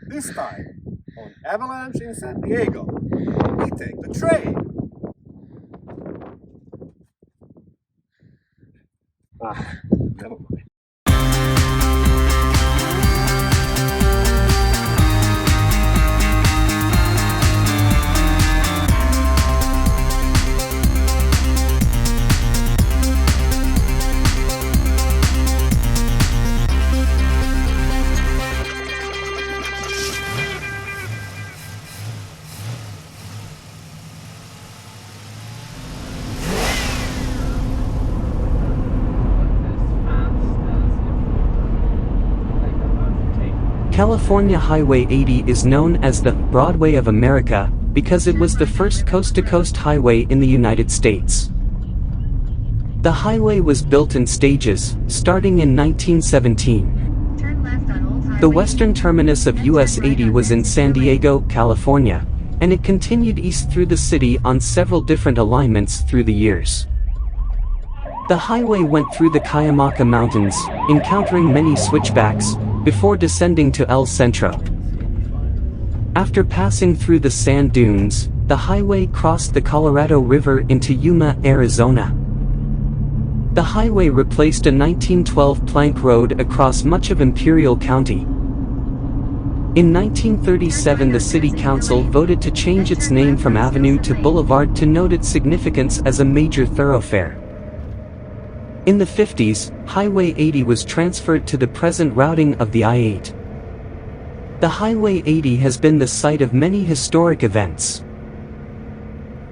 This time, on Avalanche in San Diego, we take the train. Never mind. California Highway 80 is known as the Broadway of America because it was the first coast-to-coast highway in the United States. The highway was built in stages, starting in 1917. The western terminus of US 80 was in San Diego, California, and it continued east through the city on several different alignments through the years. The highway went through the Cuyamaca Mountains, encountering many switchbacks, before descending to El Centro. After passing through the sand dunes, the highway crossed the Colorado River into Yuma, Arizona. The highway replaced a 1912 plank road across much of Imperial County. In 1937, the City Council voted to change its name from Avenue to Boulevard to note its significance as a major thoroughfare. In the 50s, Highway 80 was transferred to the present routing of the I-8. The Highway 80 has been the site of many historic events.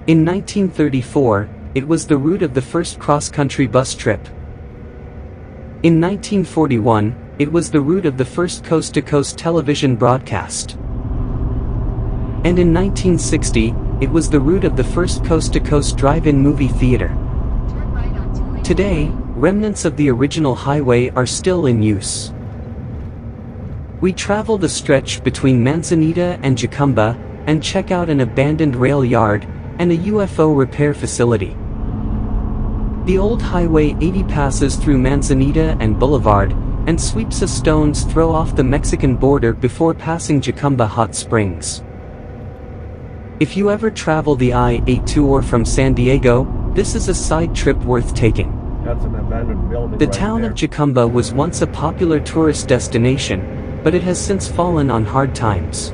In 1934, it was the route of the first cross-country bus trip. In 1941, it was the route of the first coast-to-coast television broadcast. And in 1960, it was the route of the first coast-to-coast drive-in movie theater. Today, remnants of the original highway are still in use. We travel the stretch between Manzanita and Jacumba, and check out an abandoned rail yard, and a UFO repair facility. The old Highway 80 passes through Manzanita and Boulevard, and sweeps a stone's throw off the Mexican border before passing Jacumba Hot Springs. If you ever travel the I-8 tour from San Diego, this is a side trip worth taking. That's an abandoned building. The town of Jacumba was once a popular tourist destination, but it has since fallen on hard times.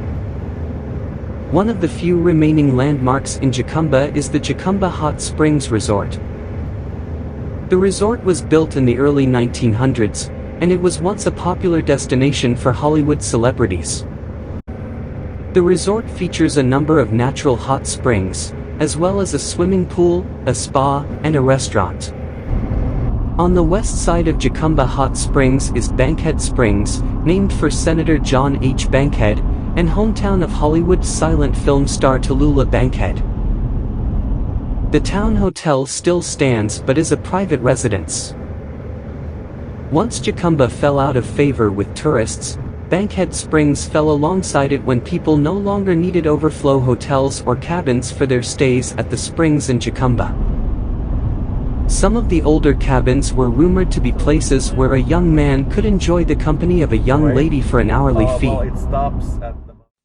One of the few remaining landmarks in Jacumba is the Jacumba Hot Springs Resort. The resort was built in the early 1900s, and it was once a popular destination for Hollywood celebrities. The resort features a number of natural hot springs, as well as a swimming pool, a spa, and a restaurant. On the west side of Jacumba Hot Springs is Bankhead Springs, named for Senator John H. Bankhead, and hometown of Hollywood silent film star Tallulah Bankhead. The town hotel still stands but is a private residence. Once Jacumba fell out of favor with tourists, Bankhead Springs fell alongside it when people no longer needed overflow hotels or cabins for their stays at the springs in Jacumba. Some of the older cabins were rumored to be places where a young man could enjoy the company of a young lady for an hourly fee.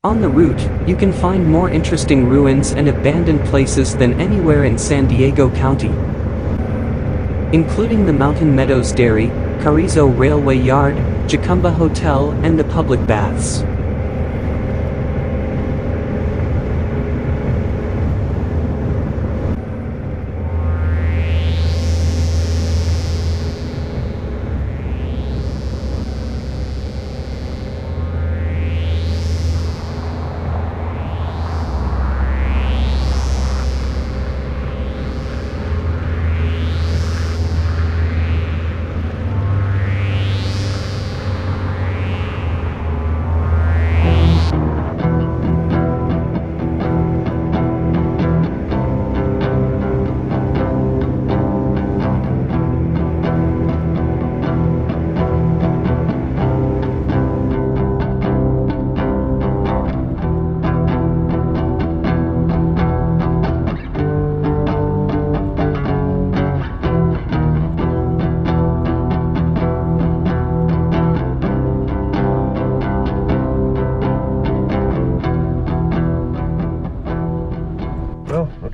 On the route, you can find more interesting ruins and abandoned places than anywhere in San Diego County, including the Mountain Meadows Dairy, Carrizo Railway Yard, Jacumba Hotel, and the public baths.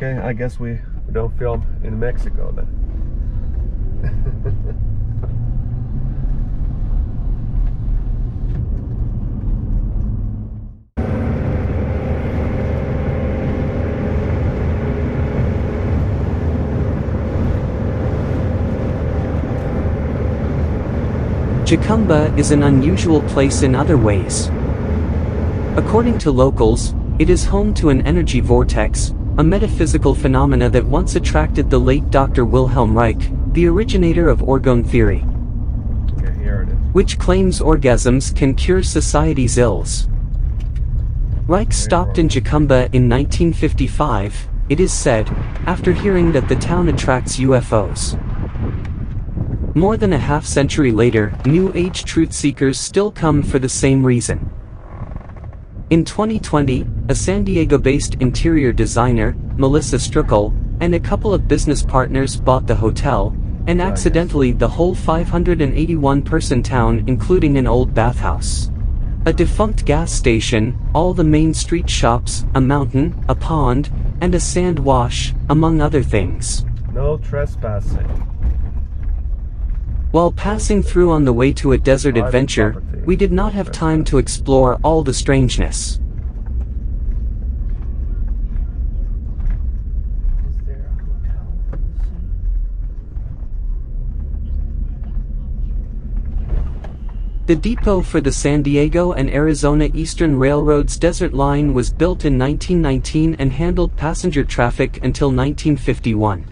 Okay, I guess we don't film in Mexico then. Jacumba is an unusual place in other ways. According to locals, it is home to an energy vortex, a metaphysical phenomena that once attracted the late Dr. Wilhelm Reich, the originator of orgone theory, Okay, here it is. which claims orgasms can cure society's ills. Reich stopped in Jacumba in 1955, it is said, after hearing that the town attracts UFOs. More than a half-century later, New Age truth seekers still come for the same reason. In 2020, a San Diego-based interior designer, Melissa Struckel, and a couple of business partners bought the hotel, and accidentally the whole 581-person town, including an old bathhouse, a defunct gas station, all the main street shops, a mountain, a pond, and a sand wash, among other things. No trespassing. While passing through on the way to a desert adventure, we did not have time to explore all the strangeness. Is there a hotel? The depot for the San Diego and Arizona Eastern Railroad's Desert Line was built in 1919 and handled passenger traffic until 1951.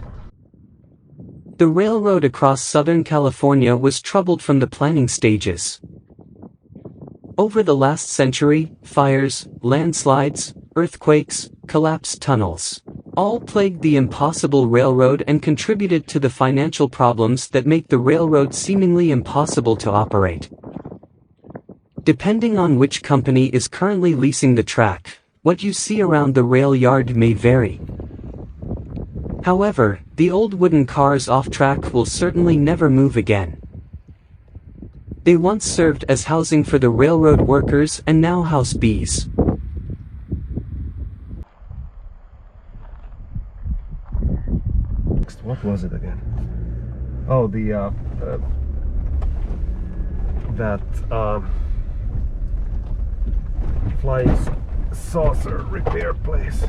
The railroad across Southern California was troubled from the planning stages. Over the last century, fires, landslides, earthquakes, collapsed tunnels, all plagued the impossible railroad and contributed to the financial problems that make the railroad seemingly impossible to operate. Depending on which company is currently leasing the track, what you see around the rail yard may vary. However, the old wooden cars off track will certainly never move again. They once served as housing for the railroad workers and now house bees. What was it again? Oh, flying saucer repair place.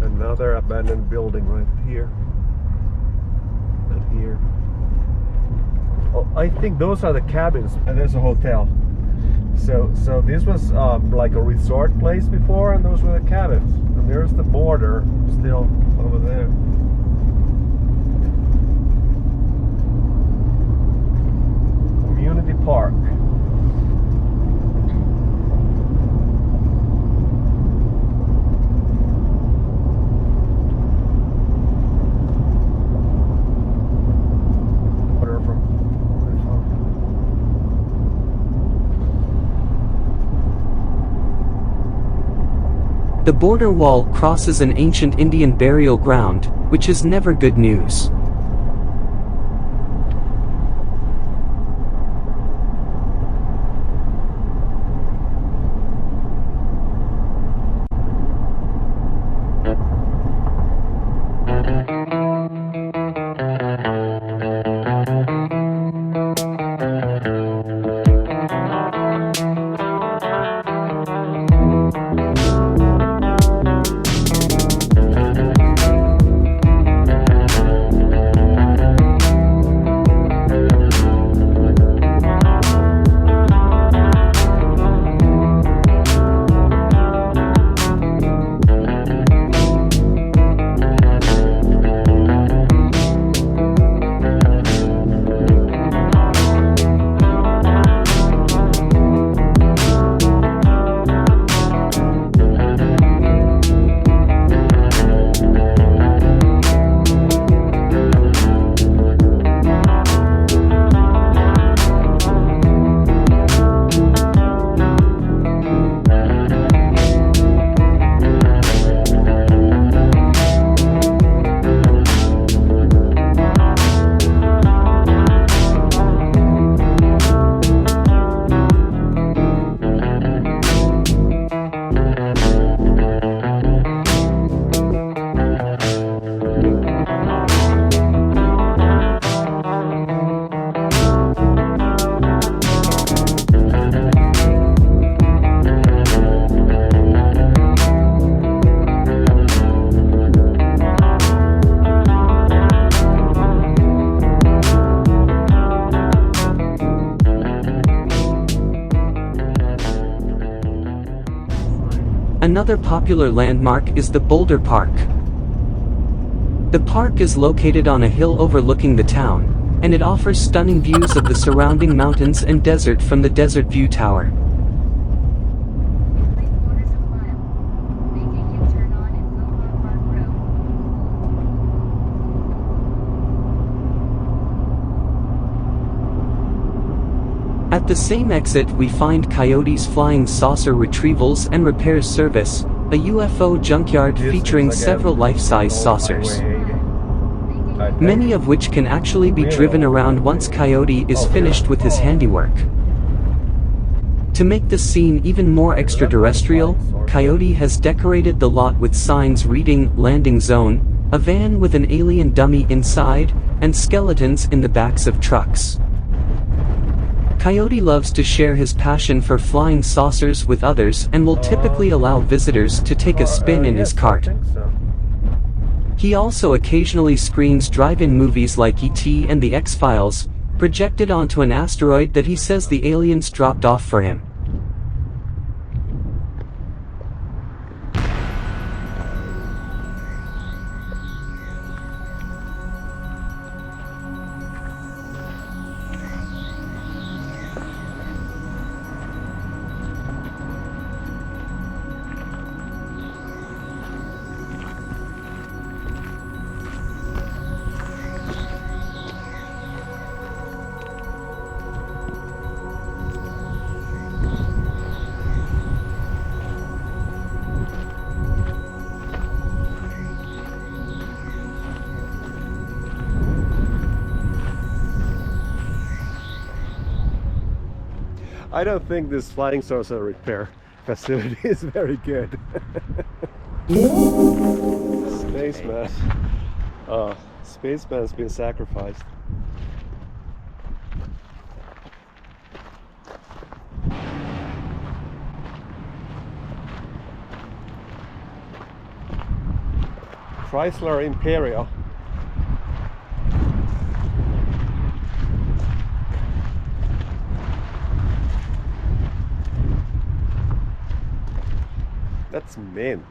Another abandoned building right here and here. Oh, I think those are the cabins, and there's a hotel. So this was like a resort place before, and those were the cabins. And there's the border still over there. Community park. The border wall crosses an ancient Indian burial ground, which is never good news. Another popular landmark is the Boulder Park. The park is located on a hill overlooking the town, and it offers stunning views of the surrounding mountains and desert from the Desert View Tower. At the same exit we find Coyote's Flying Saucer Retrievals and Repairs Service, a UFO junkyard featuring several life-size saucers, many of which can actually be driven around once Coyote is finished with his handiwork. To make the scene even more extraterrestrial, Coyote has decorated the lot with signs reading "Landing Zone," a van with an alien dummy inside, and skeletons in the backs of trucks. Coyote loves to share his passion for flying saucers with others and will typically allow visitors to take a spin in his cart. He also occasionally screens drive-in movies like E.T. and The X-Files, projected onto an asteroid that he says the aliens dropped off for him. I don't think this flying saucer repair facility is very good. Spaceman. Spaceman's been sacrificed. Chrysler Imperial. That's mint.